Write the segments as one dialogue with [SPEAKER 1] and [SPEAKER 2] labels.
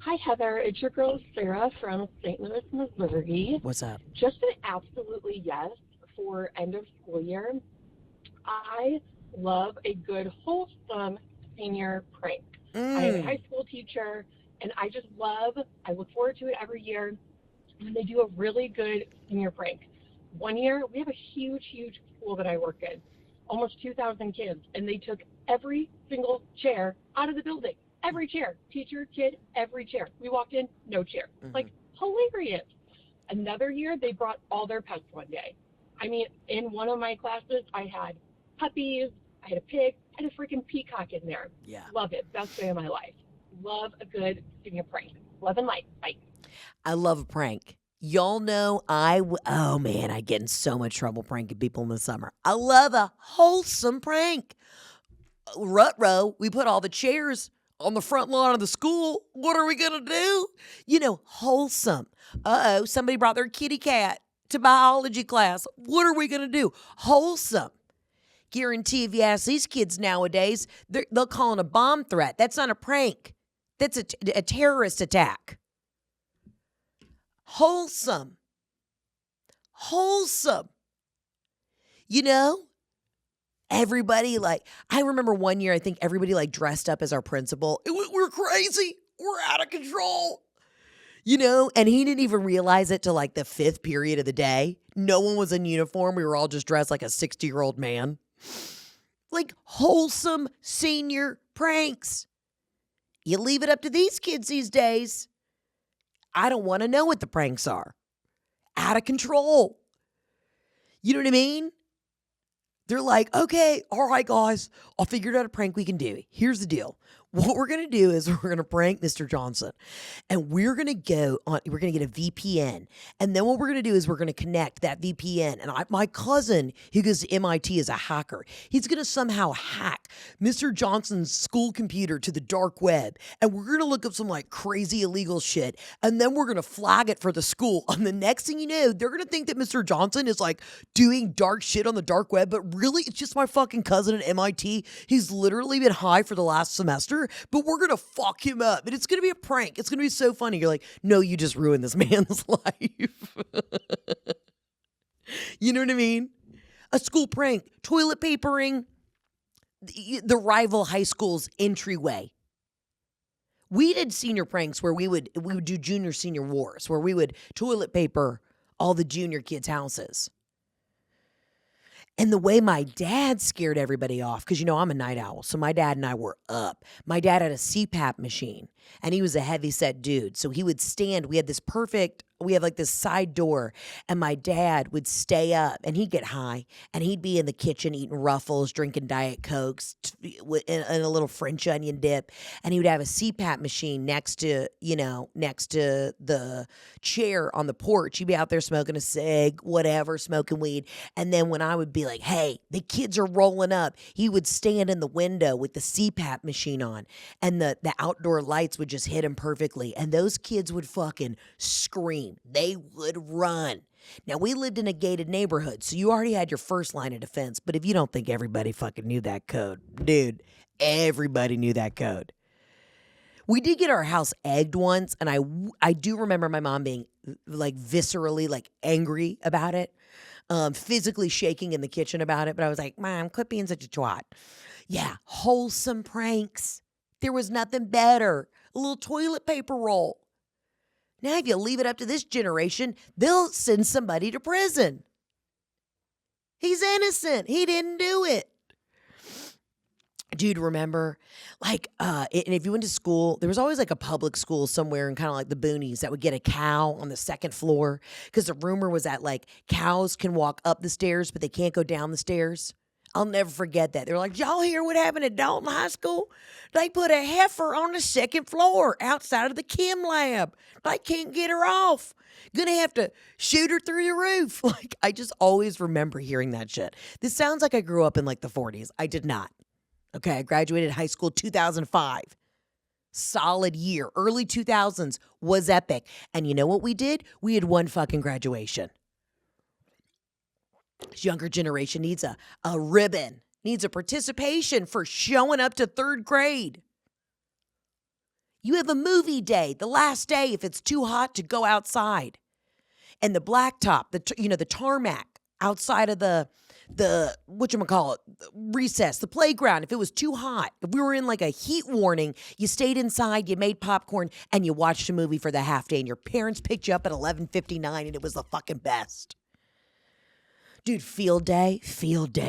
[SPEAKER 1] Hi, Heather. It's your girl, Sarah from St. Louis, Missouri.
[SPEAKER 2] What's up?
[SPEAKER 1] Just an absolutely yes for end of school year. I love a good, wholesome senior prank. I am a high
[SPEAKER 2] Mm.
[SPEAKER 1] school teacher, and I look forward to it every year when they do a really good senior prank. One year, we have a huge, huge school that I work in, almost 2,000 kids, and they took every single chair out of the building. Every chair, teacher, kid, every chair. We walked in, no chair.
[SPEAKER 2] Hmm.
[SPEAKER 1] Like, hilarious. Another year, they brought all their pets one day. I mean, in one of my classes, I had puppies, I had a pig, I had a freaking peacock in there.
[SPEAKER 2] Yeah.
[SPEAKER 1] Love it. Best day of my life. Love a good senior prank. Love and light. Bye.
[SPEAKER 2] I love a prank. Y'all know oh man, I get in so much trouble pranking people in the summer. I love a wholesome prank. Rut row, we put all the chairs on the front lawn of the school. What are we going to do? Wholesome. Somebody brought their kitty cat to biology class. What are we going to do? Wholesome. Guarantee if you ask these kids nowadays, they'll call it a bomb threat. That's not a prank. That's a terrorist attack. Wholesome. Wholesome. You know? Everybody, I remember one year, I think everybody, dressed up as our principal. We're crazy. We're out of control. And he didn't even realize it till, the fifth period of the day. No one was in uniform. We were all just dressed like a 60-year-old man. Wholesome senior pranks. You leave it up to these kids these days. I don't want to know what the pranks are. Out of control. You know what I mean? They're like, okay, all right, guys, I figured out a prank we can do. Here's the deal. What we're going to do is we're going to prank Mr. Johnson. And we're going to get a VPN. And then what we're going to do is we're going to connect that VPN. And my cousin, who goes to MIT, is a hacker. He's going to somehow hack Mr. Johnson's school computer to the dark web. And we're going to look up some crazy illegal shit. And then we're going to flag it for the school. And the next thing you know, they're going to think that Mr. Johnson is doing dark shit on the dark web. But really, it's just my fucking cousin at MIT. He's literally been high for the last semester, but we're going to fuck him up. And it's going to be a prank. It's going to be so funny. You're like, no, you just ruined this man's life. You know what I mean? A school prank, toilet papering the rival high school's entryway. We did senior pranks where we would do junior senior wars, where we would toilet paper all the junior kids' houses. And the way my dad scared everybody off, because I'm a night owl, so my dad and I were up. My dad had a CPAP machine, and he was a heavy-set dude. So he would stand. We had this side door, and my dad would stay up, and he'd get high, and he'd be in the kitchen eating Ruffles, drinking Diet Cokes, and a little French onion dip, and he would have a CPAP machine next to the chair on the porch. He'd be out there smoking a cig, whatever, smoking weed, and then when I would be like, hey, the kids are rolling up, he would stand in the window with the CPAP machine on, and the outdoor lights would just hit him perfectly, and those kids would fucking scream. They would run. Now, we lived in a gated neighborhood, so you already had your first line of defense, but if you don't think everybody fucking knew that code, dude, everybody knew that code. We did get our house egged once, and I do remember my mom being viscerally angry about it. Physically shaking in the kitchen about it, but I was like, Mom, quit being such a twat. Yeah, wholesome pranks. There was nothing better. A little toilet paper roll. Now, if you leave it up to this generation, they'll send somebody to prison. He's innocent. He didn't do it. Dude, remember? And if you went to school, there was always a public school somewhere in kind of the boonies that would get a cow on the second floor. Because the rumor was that cows can walk up the stairs, but they can't go down the stairs. I'll never forget that. They were like, y'all hear what happened at Dalton High School? They put a heifer on the second floor outside of the chem lab. They can't get her off. Gonna have to shoot her through the roof. I just always remember hearing that shit. This sounds like I grew up in the 40s. I did not. Okay, I graduated high school 2005. Solid year. Early 2000s was epic. And you know what we did? We had one fucking graduation. This younger generation needs a ribbon, needs a participation for showing up to third grade. You have a movie day, the last day if it's too hot to go outside. And the blacktop, the tarmac outside of the whatchamacallit, recess, the playground, if it was too hot, if we were in like a heat warning, you stayed inside, you made popcorn, and you watched a movie for the half day, and your parents picked you up at 11:59, and it was the fucking best. Dude, field day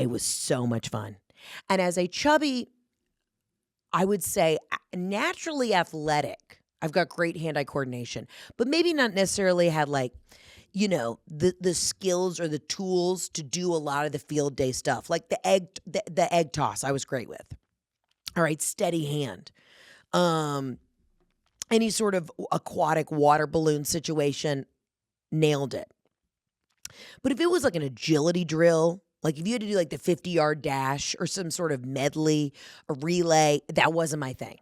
[SPEAKER 2] was so much fun. And as a chubby, I would say naturally athletic, I've got great hand-eye coordination, but maybe not necessarily had like, the skills or the tools to do a lot of the field day stuff, like the egg toss. I was great with. All right, steady hand. Any sort of aquatic water balloon situation, nailed it. But if it was like an agility drill, like if you had to do like the 50-yard dash or some sort of medley, a relay, that wasn't my thing.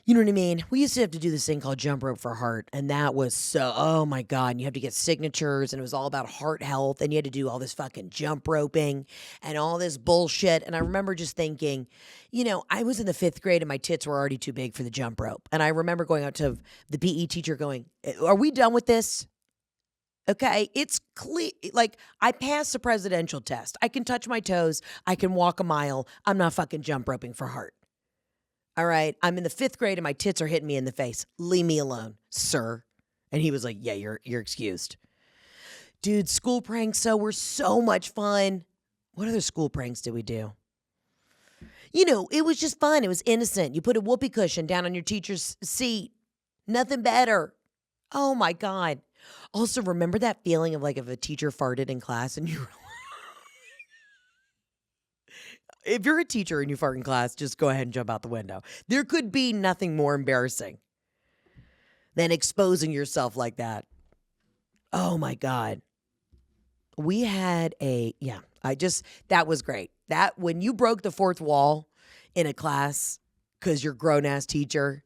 [SPEAKER 2] You know what I mean? We used to have to do this thing called jump rope for heart, and that was so, oh my God, and you have to get signatures, and it was all about heart health, and you had to do all this fucking jump roping and all this bullshit. And I remember just thinking, I was in the 5th grade and my tits were already too big for the jump rope. And I remember going out to the PE teacher going, are we done with this? Okay, it's clear. Like, I passed the presidential test. I can touch my toes. I can walk a mile. I'm not fucking jump roping for heart. All right, I'm in the 5th grade and my tits are hitting me in the face. Leave me alone, sir. And he was like, yeah, you're excused. Dude, school pranks were so much fun. What other school pranks did we do? It was just fun. It was innocent. You put a whoopee cushion down on your teacher's seat. Nothing better. Oh my God. Also, remember that feeling of like if a teacher farted in class and you were if you're a teacher and you fart in class, just go ahead and jump out the window. There could be nothing more embarrassing than exposing yourself like that. Oh my God. We had that was great. That when you broke the 4th wall in a class because your grown ass teacher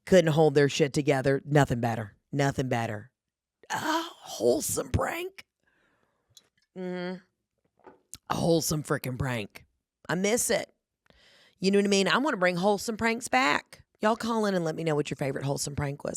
[SPEAKER 2] couldn't hold their shit together, nothing better. Nothing better. Wholesome prank. A wholesome freaking prank. I miss it. You know what I mean? I want to bring wholesome pranks back. Y'all call in and let me know what your favorite wholesome prank was.